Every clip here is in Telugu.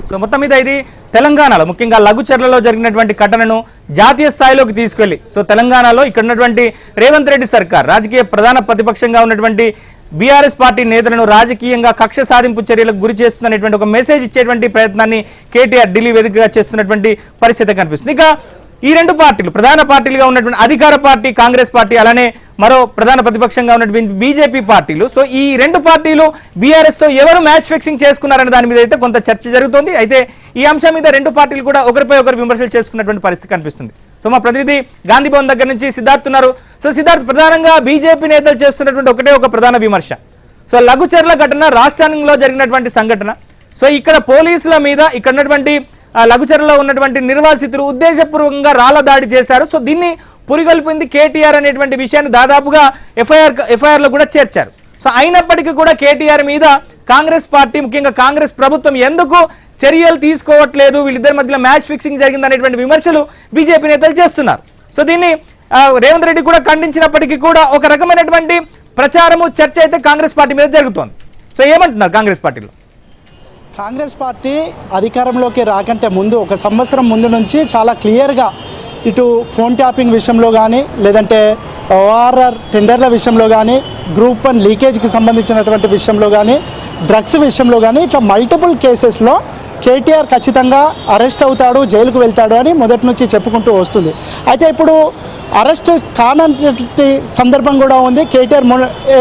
సో మొత్తం మీద ఇది తెలంగాణలో ముఖ్యంగా లఘుచర్లలో జరిగినటువంటి ఘటనను జాతీయ స్థాయిలోకి తీసుకెళ్లి సో తెలంగాణలో ఇక్కడ ఉన్నటువంటి రేవంత్ రెడ్డి సర్కార్ రాజకీయ ప్రధాన ప్రతిపక్షంగా ఉన్నటువంటి బీఆర్ఎస్ పార్టీ నేతలను రాజకీయంగా కక్ష సాధింపు చర్యలకు గురి చేస్తున్నటువంటి ఒక మెసేజ్ ఇచ్చేటువంటి ప్రయత్నాన్ని కేటీఆర్ ఢిల్లీ వేదికగా చేస్తున్నటువంటి పరిస్థితి కనిపిస్తుంది. ఇక ఈ రెండు పార్టీలు ప్రధాన పార్టీలుగా ఉన్నటువంటి అధికార పార్టీ కాంగ్రెస్ పార్టీ అలానే మరో ప్రధాన ప్రతిపక్షంగా ఉన్నటువంటి బీజేపీ పార్టీలు సో ఈ రెండు పార్టీలు బీఆర్ఎస్ తో ఎవరు మ్యాచ్ ఫిక్సింగ్ చేసుకున్నారనే దాని మీద అయితే కొంత చర్చ జరుగుతోంది. అయితే ఈ అంశం మీద రెండు పార్టీలు కూడా ఒకరిపై ఒకరు విమర్శలు చేసుకున్నటువంటి పరిస్థితి కనిపిస్తుంది. సో మా ప్రతినిధి గాంధీ భవన్ దగ్గర నుంచి సిద్ధార్థ్ ఉన్నారు. సో సిద్ధార్థ్, ప్రధానంగా బీజేపీ నేతలు చేస్తున్నటువంటి ఒకటే ఒక ప్రధాన విమర్శ సో లఘుచర్ల ఘటన రాష్ట్రంలో జరిగినటువంటి సంఘటన. సో ఇక్కడ పోలీసుల మీద ఇక్కడ ఉన్నటువంటి లఘుచర్లలో ఉన్నటువంటి నిర్వాసితులు ఉద్దేశపూర్వకంగా రాళ్ల దాడి చేశారు. సో దీన్ని పురిగొల్పింది కేటీఆర్ అనేటువంటి విషయాన్ని దాదాపుగా ఎఫ్ఐఆర్ లో కూడా చేర్చారు. సో అయినప్పటికీ కూడా కేటీఆర్ మీద కాంగ్రెస్ పార్టీ ముఖ్యంగా కాంగ్రెస్ ప్రభుత్వం ఎందుకు చర్యలు తీసుకోవట్లేదు, వీళ్ళిద్దరి మధ్యలో మ్యాచ్ ఫిక్సింగ్ జరిగింది అనేటువంటి విమర్శలు బీజేపీ నేతలు చేస్తున్నారు. సో దీన్ని రేవంత్ రెడ్డి కూడా ఖండించినప్పటికీ కూడా ఒక రకమైనటువంటి ప్రచారము చర్చ అయితే కాంగ్రెస్ పార్టీ మీద జరుగుతోంది. సో ఏమంటున్నారు కాంగ్రెస్ పార్టీలో? కాంగ్రెస్ పార్టీ అధికారంలోకి రాకంటే ముందు ఒక సంవత్సరం ముందు నుంచి చాలా క్లియర్గా ఇటు ఫోన్ ట్యాపింగ్ విషయంలో కానీ లేదంటే ఓఆర్ఆర్ టెండర్ల విషయంలో కానీ గ్రూప్ 1 లీకేజ్కి సంబంధించినటువంటి విషయంలో కానీ డ్రగ్స్ విషయంలో కానీ ఇట్లా మల్టిపుల్ కేసెస్లో కేటీఆర్ ఖచ్చితంగా అరెస్ట్ అవుతాడు, జైలుకు వెళ్తాడు అని మొదటి నుంచి చెప్పుకుంటూ వస్తుంది. అయితే ఇప్పుడు అరెస్ట్ కానటువంటి సందర్భం కూడా ఉంది. కేటీఆర్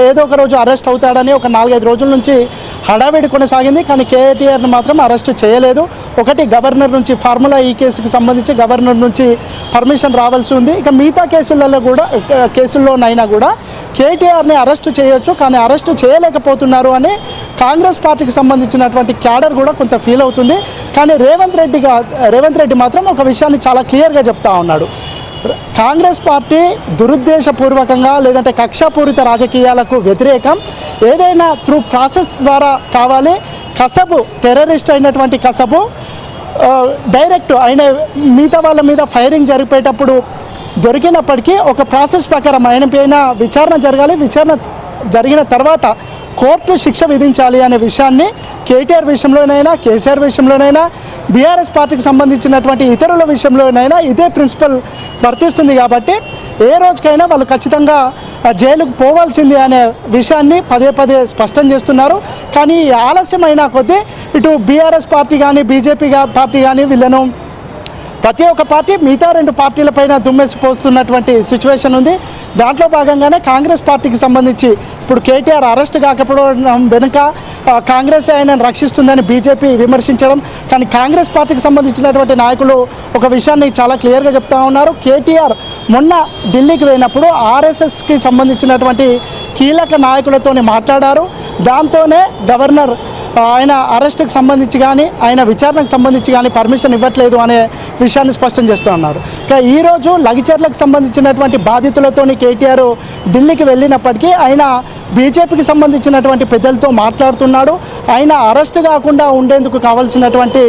ఏదో ఒక రోజు అరెస్ట్ అవుతాడని ఒక 4-5 రోజుల నుంచి హడావిడి కొనసాగింది. కానీ కేటీఆర్ని మాత్రం అరెస్ట్ చేయలేదు. ఒకటి గవర్నర్ నుంచి ఫార్ములా ఈ కేసుకి సంబంధించి గవర్నర్ నుంచి పర్మిషన్ రావాల్సి ఉంది. ఇక మిగతా కేసుల్లోనైనా కూడా కేటీఆర్ని అరెస్ట్ చేయొచ్చు, కానీ అరెస్ట్ చేయలేకపోతున్నారు అని కాంగ్రెస్ పార్టీకి సంబంధించినటువంటి క్యాడర్ కూడా కొంత ఫీల్ అవుతుంది. కానీ రేవంత్ రెడ్డి మాత్రం ఒక విషయాన్ని చాలా క్లియర్గా చెప్తా ఉన్నాడు. కాంగ్రెస్ పార్టీ దురుద్దేశపూర్వకంగా లేదంటే కక్షాపూరిత రాజకీయాలకు వ్యతిరేకం, ఏదైనా త్రూ ప్రాసెస్ ద్వారా కావాలి. కసబు టెర్రరిస్ట్ అయినటువంటి కసబు డైరెక్ట్ ఆయన మిగతా వాళ్ళ మీద ఫైరింగ్ జరిపేటప్పుడు దొరికినప్పటికీ ఒక ప్రాసెస్ ప్రకారం ఆయన పైన విచారణ జరగాలి. విచారణ జరిగిన తర్వాత కోర్టు శిక్ష విధించాలి అనే విషయాన్ని కేటీఆర్ విషయంలోనైనా కేసీఆర్ విషయంలోనైనా బీఆర్ఎస్ పార్టీకి సంబంధించినటువంటి ఇతరుల విషయంలోనైనా ఇదే ప్రిన్సిపల్ వర్తిస్తుంది. కాబట్టి ఏ రోజుకైనా వాళ్ళు ఖచ్చితంగా జైలుకు పోవాల్సింది అనే విషయాన్ని పదే స్పష్టం చేస్తున్నారు. కానీ ఆలస్యమైన కొద్దీ ఇటు బీఆర్ఎస్ పార్టీ కానీ బీజేపీ పార్టీ కానీ వీళ్ళను ప్రతి ఒక్క పార్టీ మిగతా 2 పార్టీలపైన దుమ్మెసిపోతున్నటువంటి సిచ్యువేషన్ ఉంది. దాంట్లో భాగంగానే కాంగ్రెస్ పార్టీకి సంబంధించి ఇప్పుడు కేటీఆర్ అరెస్ట్ కాకపోవడం వెనుక కాంగ్రెస్ ఆయనను రక్షిస్తుందని బీజేపీ విమర్శించడం, కానీ కాంగ్రెస్ పార్టీకి సంబంధించినటువంటి నాయకులు ఒక విషయాన్ని చాలా క్లియర్గా చెప్తా ఉన్నారు. కేటీఆర్ మొన్న ఢిల్లీకి పోయినప్పుడు ఆర్ఎస్ఎస్కి సంబంధించినటువంటి కీలక నాయకులతో మాట్లాడారు. దాంతోనే గవర్నర్ ఆయన అరెస్ట్కి సంబంధించి కానీ ఆయన విచారణకు సంబంధించి కానీ పర్మిషన్ ఇవ్వట్లేదు అనే విషయాన్ని స్పష్టం చేస్తూ ఉన్నారు. ఈరోజు లఘుచర్లకు సంబంధించినటువంటి బాధితులతోని కేటీఆర్ ఢిల్లీకి వెళ్ళినప్పటికీ ఆయన బీజేపీకి సంబంధించినటువంటి పెద్దలతో మాట్లాడుతున్నాడు. ఆయన అరెస్ట్ కాకుండా ఉండేందుకు కావాల్సినటువంటి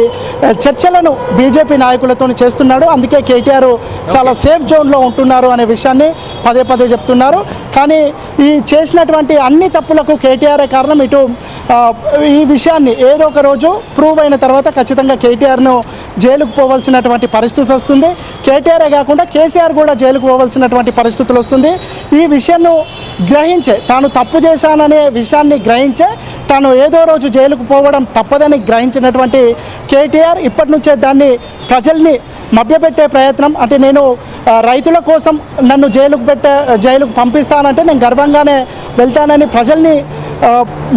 చర్చలను బీజేపీ నాయకులతో చేస్తున్నాడు. అందుకే కేటీఆర్ చాలా సేఫ్ జోన్లో ఉంటున్నారు అనే విషయాన్ని పదే చెప్తున్నారు. కానీ ఈ చేసినటువంటి అన్ని తప్పులకు కేటీఆరే కారణం. ఇటు ఈ విషయాన్ని ఏదో ఒక రోజు ప్రూవ్ అయిన తర్వాత ఖచ్చితంగా కేటీఆర్ను జైలుకు పోవాల్సినటువంటి పరిస్థితి వస్తుంది. కేటీఆరే కాకుండా కేసీఆర్ కూడా జైలుకు పోవాల్సినటువంటి పరిస్థితులు వస్తుంది. ఈ విషయాన్ని గ్రహించే తాను తప్పు చేశాననే విషయాన్ని గ్రహించే తాను ఏదో రోజు జైలుకు పోవడం తప్పదని గ్రహించినటువంటి కేటీఆర్ ఇప్పటి నుంచే దాన్ని ప్రజల్ని మభ్యపెట్టే ప్రయత్నం, అంటే నేను రైతుల కోసం నన్ను జైలుకు పంపిస్తానంటే నేను గర్వంగానే వెళ్తానని ప్రజల్ని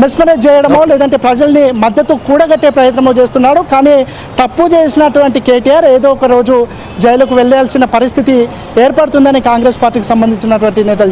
మెస్మరైజ్ చేయడమో లేదంటే ప్రజల్ని మద్దతు కూడగట్టే ప్రయత్నమో చేస్తున్నాడు. కానీ తప్పు చేసినటువంటి కేటీఆర్ ఏదో ఒక రోజు జైలుకు వెళ్ళాల్సిన పరిస్థితి ఏర్పడుతుందని కాంగ్రెస్ పార్టీకి సంబంధించినటువంటి నేతలు